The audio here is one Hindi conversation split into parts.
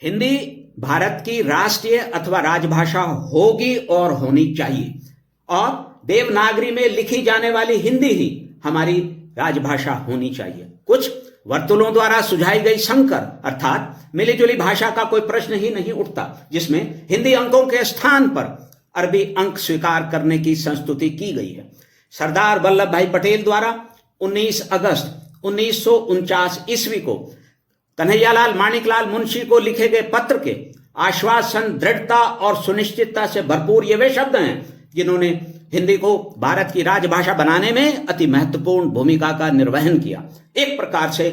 हिंदी भारत की राष्ट्रीय अथवा राजभाषा होगी और होनी चाहिए, और देवनागरी में लिखी जाने वाली हिंदी ही हमारी राजभाषा होनी चाहिए। कुछ वर्तुलों द्वारा सुझाई गई संकर अर्थात मिलीजुली भाषा का कोई प्रश्न ही नहीं उठता, जिसमें हिंदी अंकों के स्थान पर अरबी अंक स्वीकार करने की संस्तुति की गई है। सरदार वल्लभ भाई पटेल द्वारा 19 अगस्त 1949 ईस्वी को कन्हैयालाल माणिकलाल मुंशी को लिखे गए पत्र के आश्वासन, दृढ़ता और सुनिश्चितता से भरपूर ये वे शब्द हैं जिन्होंने हिंदी को भारत की राजभाषा बनाने में अति महत्वपूर्ण भूमिका का निर्वहन किया, एक प्रकार से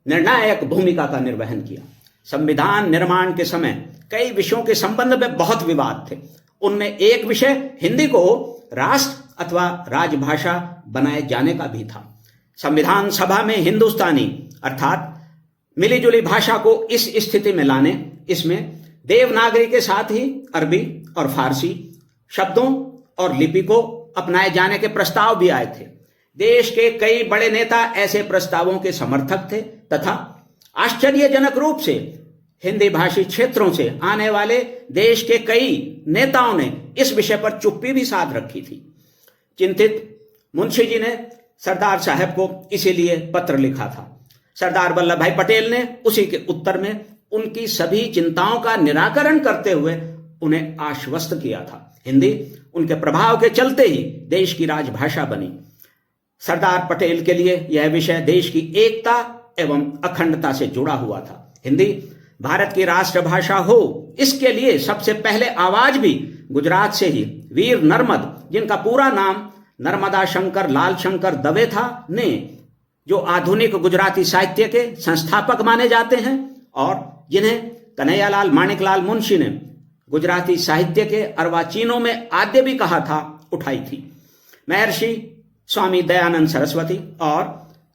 निर्णायक भूमिका का निर्वहन किया। संविधान निर्माण के समय कई विषयों के संबंध में बहुत विवाद थे। उनमें एक विषय हिंदी को राष्ट्र अथवा राजभाषा बनाए जाने का भी था। संविधान सभा में हिंदुस्तानी अर्थात मिलीजुली भाषा को इस स्थिति में लाने, इसमें देवनागरी के साथ ही अरबी और फारसी शब्दों और लिपि को अपनाए जाने के प्रस्ताव भी आए थे। देश के कई बड़े नेता ऐसे प्रस्तावों के समर्थक थे तथा आश्चर्यजनक रूप से हिंदी भाषी क्षेत्रों से आने वाले देश के कई नेताओं ने इस विषय पर चुप्पी भी साध रखी थी। चिंतित मुंशी जी ने सरदार साहब को इसीलिए पत्र लिखा था। सरदार वल्लभ भाई पटेल ने उसी के उत्तर में उनकी सभी चिंताओं का निराकरण करते हुए उन्हें आश्वस्त किया था। हिंदी उनके प्रभाव के चलते ही देश की राजभाषा बनी। सरदार पटेल के लिए यह विषय देश की एकता एवं अखंडता से जुड़ा हुआ था। हिंदी भारत की राष्ट्रभाषा हो, इसके लिए सबसे पहले आवाज भी गुजरात से ही वीर नर्मद, जिनका पूरा नाम नर्मदा शंकर लाल शंकर दवे था, ने, जो आधुनिक गुजराती साहित्य के संस्थापक माने जाते हैं और जिन्हें कन्हैयालाल माणिकलाल मुंशी ने गुजराती साहित्य के अर्वाचीनों में आद्य भी कहा था, उठाई थी। महर्षि स्वामी दयानंद सरस्वती और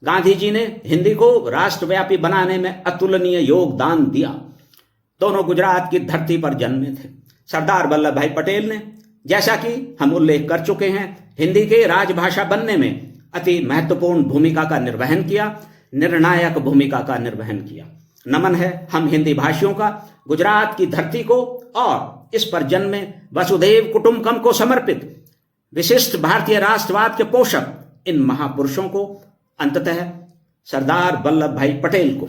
गांधी जी ने हिंदी को राष्ट्रव्यापी बनाने में अतुलनीय योगदान दिया। दोनों गुजरात की धरती पर जन्मे थे। सरदार वल्लभ भाई पटेल ने, जैसा कि हम उल्लेख कर चुके हैं, हिंदी के राजभाषा बनने में अति महत्वपूर्ण भूमिका का निर्वहन किया, निर्णायक भूमिका का निर्वहन किया। नमन है हम हिंदी भाषियों का गुजरात की धरती को और इस पर जन्मे वसुधैव कुटुंबकम को समर्पित विशिष्ट भारतीय राष्ट्रवाद के पोषक इन महापुरुषों को, अंततः सरदार वल्लभ भाई पटेल को।